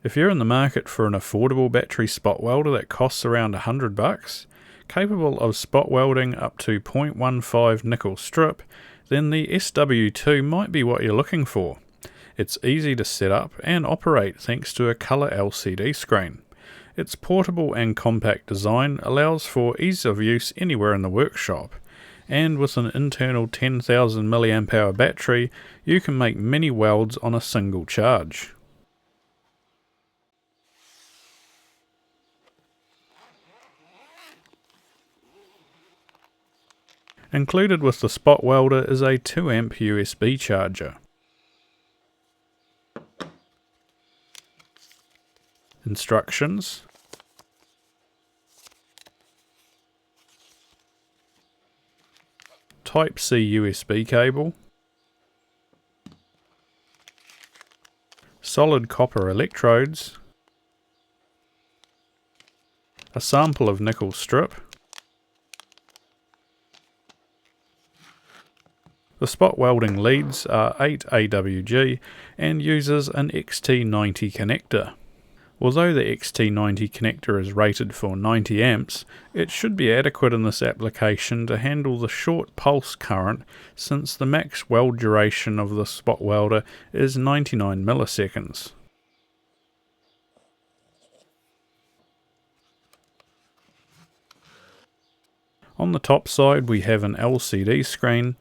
If you're in the market for an affordable battery spot welder that costs around $100, capable of spot welding up to 0.15 nickel strip, then the SW2 might be what you're looking for. It's easy to set up and operate thanks to a colour LCD screen. Its portable and compact design allows for ease of use anywhere in the workshop, and with an internal 10,000 mAh battery, you can make many welds on a single charge. Included with the spot welder is a 2 amp USB charger. Instructions. Type-C USB cable. Solid copper electrodes. A sample of nickel strip. The spot welding leads are 8 AWG and uses an XT90 connector. Although the XT90 connector is rated for 90 amps, it should be adequate in this application to handle the short pulse current, since the max weld duration of the spot welder is 99 milliseconds. On the top side we have an LCD screen,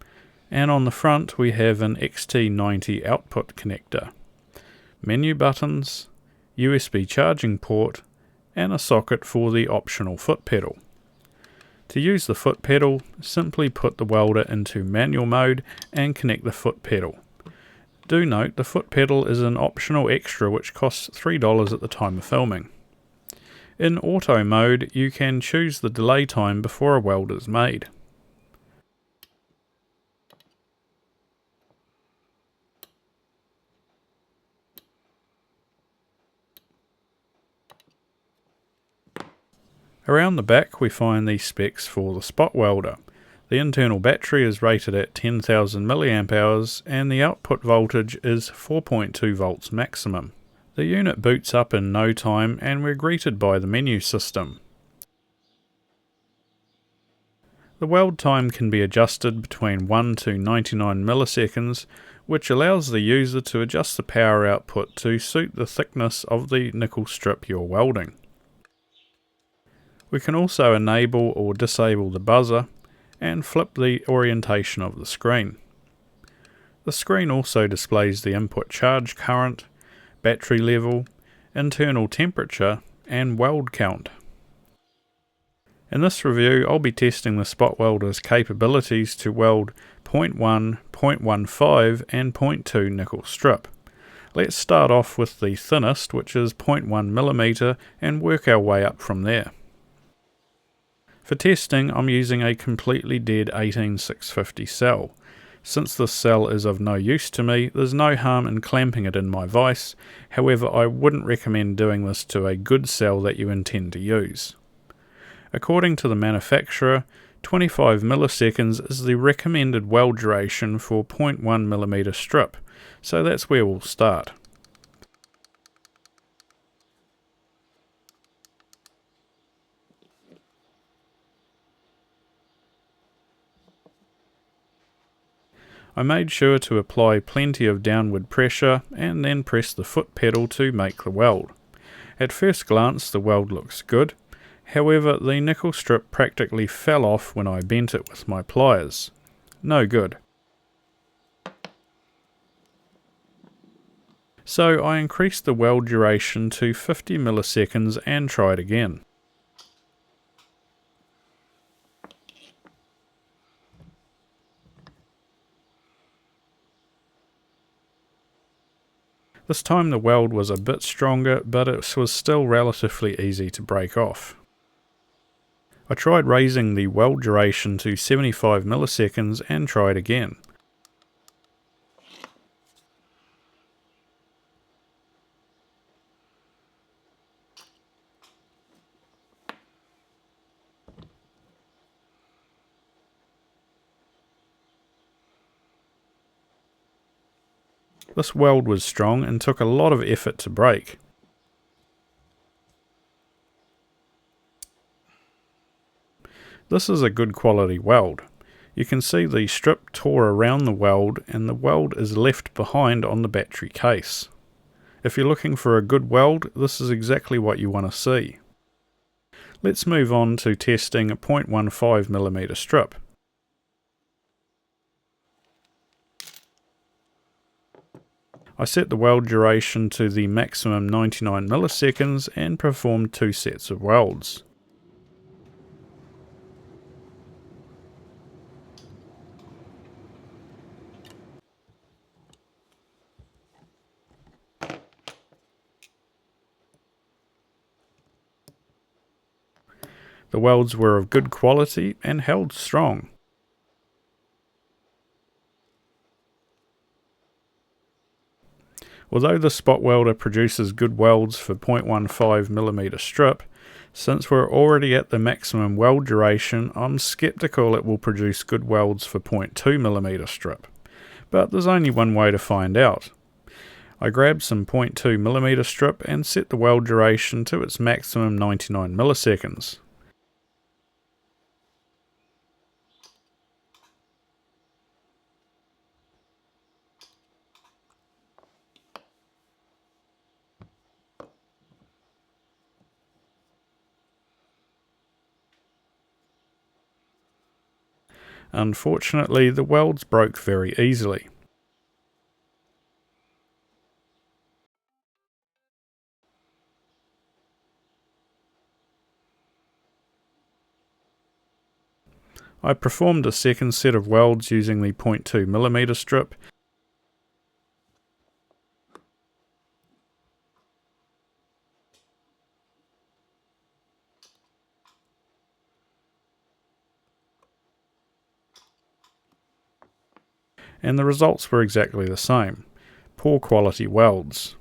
and on the front we have an XT90 output connector, menu buttons, USB charging port, and a socket for the optional foot pedal. To use the foot pedal, simply put the welder into manual mode and connect the foot pedal. Do note the foot pedal is an optional extra which costs $3 at the time of filming. In auto mode, you can choose the delay time before a weld is made. Around the back we find the specs for the spot welder. The internal battery is rated at 10,000 mAh and the output voltage is 4.2 volts maximum. The unit boots up in no time and we're greeted by the menu system. The weld time can be adjusted between 1 to 99 milliseconds, which allows the user to adjust the power output to suit the thickness of the nickel strip you're welding. We can also enable or disable the buzzer and flip the orientation of the screen. The screen also displays the input charge current, battery level, internal temperature, and weld count. In this review I'll be testing the spot welder's capabilities to weld 0.1, 0.15 and 0.2 nickel strip. Let's start off with the thinnest, which is 0.1 mm, and work our way up from there. For testing, I'm using a completely dead 18650 cell. Since this cell is of no use to me, there's no harm in clamping it in my vise. However, I wouldn't recommend doing this to a good cell that you intend to use. According to the manufacturer, 25 milliseconds is the recommended weld duration for 0.1 mm strip, so that's where we'll start. I made sure to apply plenty of downward pressure and then press the foot pedal to make the weld. At first glance the weld looks good, however the nickel strip practically fell off when I bent it with my pliers. No good. So I increased the weld duration to 50 milliseconds and tried again. This time the weld was a bit stronger, but it was still relatively easy to break off. I tried raising the weld duration to 75 milliseconds and tried again. This weld was strong and took a lot of effort to break. This is a good quality weld. You can see the strip tore around the weld and the weld is left behind on the battery case. If you're looking for a good weld, this is exactly what you want to see. Let's move on to testing a 0.15mm strip. I set the weld duration to the maximum 99 milliseconds and performed 2 sets of welds. The welds were of good quality and held strong. Although the spot welder produces good welds for 0.15mm strip, since we're already at the maximum weld duration, I'm skeptical it will produce good welds for 0.2mm strip. But there's only one way to find out. I grabbed some 0.2mm strip and set the weld duration to its maximum 99 milliseconds. Unfortunately, the welds broke very easily. I performed a second set of welds using the 0.2mm strip, and the results were exactly the same. Poor quality welds.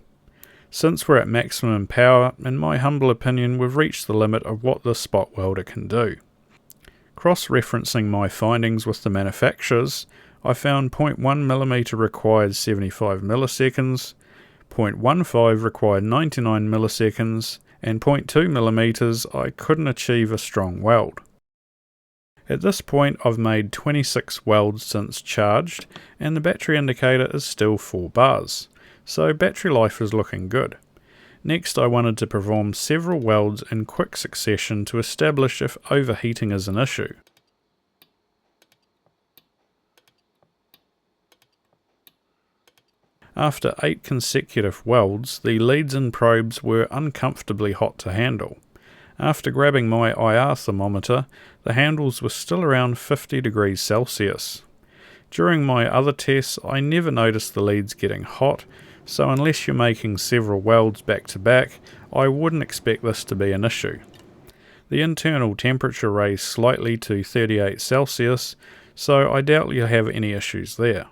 Since we're at maximum power, in my humble opinion, we've reached the limit of what this spot welder can do. Cross-referencing my findings with the manufacturers, I found 0.1mm required 75 milliseconds, 0.15 required 99 milliseconds, and 0.2mm I couldn't achieve a strong weld. At this point I've made 26 welds since charged, and the battery indicator is still 4 bars, so battery life is looking good. Next I wanted to perform several welds in quick succession to establish if overheating is an issue. After 8 consecutive welds, the leads and probes were uncomfortably hot to handle. After grabbing my IR thermometer, the handles were still around 50 degrees Celsius. During my other tests, I never noticed the leads getting hot, so unless you're making several welds back to back, I wouldn't expect this to be an issue. The internal temperature raised slightly to 38 Celsius, so I doubt you'll have any issues there.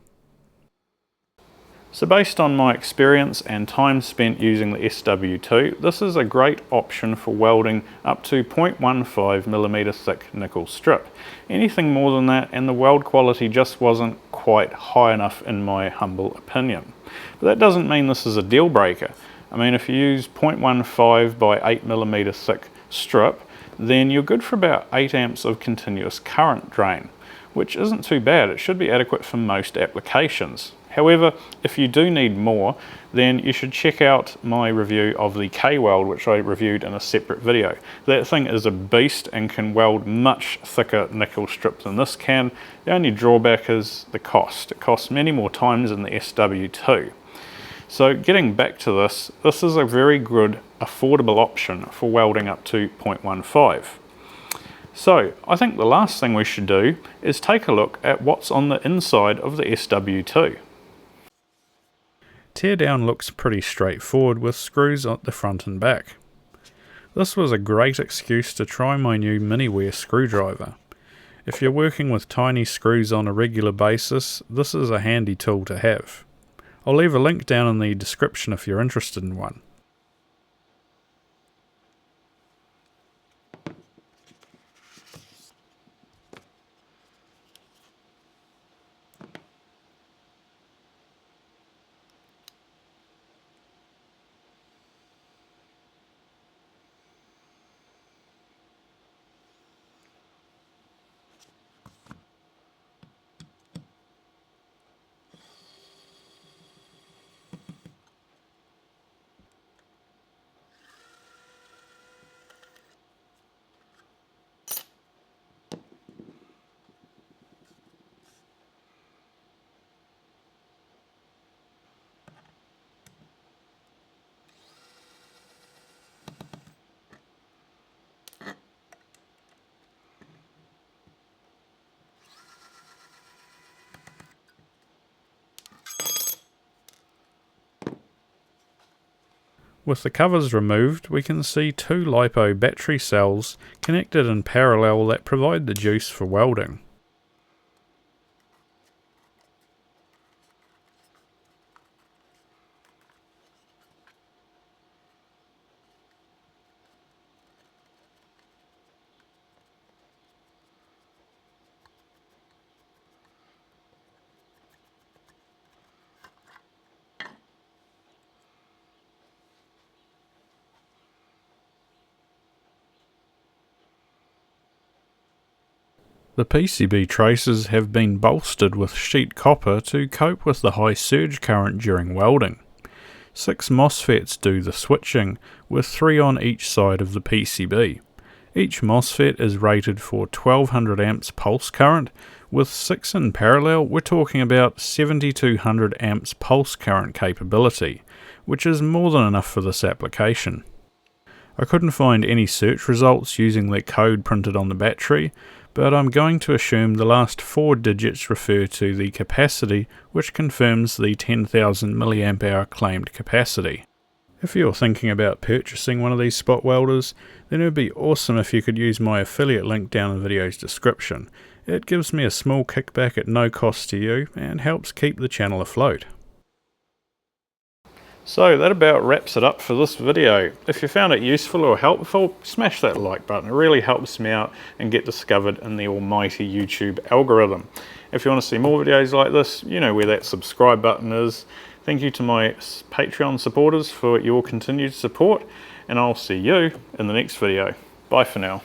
So based on my experience and time spent using the SW2, this is a great option for welding up to 0.15mm thick nickel strip. Anything more than that and the weld quality just wasn't quite high enough in my humble opinion. But that doesn't mean this is a deal breaker. I mean, if you use 0.15 by 8mm thick strip, then you're good for about 8 amps of continuous current drain, which isn't too bad. It should be adequate for most applications. However, if you do need more, then you should check out my review of the K-Weld, which I reviewed in a separate video. That thing is a beast and can weld much thicker nickel strip than this can. The only drawback is the cost. It costs many more times than the SW2. So getting back to this is a very good, affordable option for welding up to 0.15. So I think the last thing we should do is take a look at what's on the inside of the SW2. Teardown looks pretty straightforward with screws at the front and back. This was a great excuse to try my new Miniware Screwdriver. If you're working with tiny screws on a regular basis, this is a handy tool to have. I'll leave a link down in the description if you're interested in one. With the covers removed, we can see two LiPo battery cells connected in parallel that provide the juice for welding. The PCB traces have been bolstered with sheet copper to cope with the high surge current during welding. 6 MOSFETs do the switching, with 3 on each side of the PCB. Each MOSFET is rated for 1200 amps pulse current. With 6 in parallel, we're talking about 7200 amps pulse current capability, which is more than enough for this application. I couldn't find any search results using the code printed on the battery, but I'm going to assume the last 4 digits refer to the capacity, which confirms the 10,000 mAh claimed capacity. If you're thinking about purchasing one of these spot welders, then it would be awesome if you could use my affiliate link down in the video's description. It gives me a small kickback at no cost to you and helps keep the channel afloat. So that about wraps it up for this video. If you found it useful or helpful, smash that like button. It really helps me out and get discovered in the almighty YouTube algorithm. If you want to see more videos like this, you know where that subscribe button is. Thank you to my Patreon supporters for your continued support, and I'll see you in the next video. Bye for now.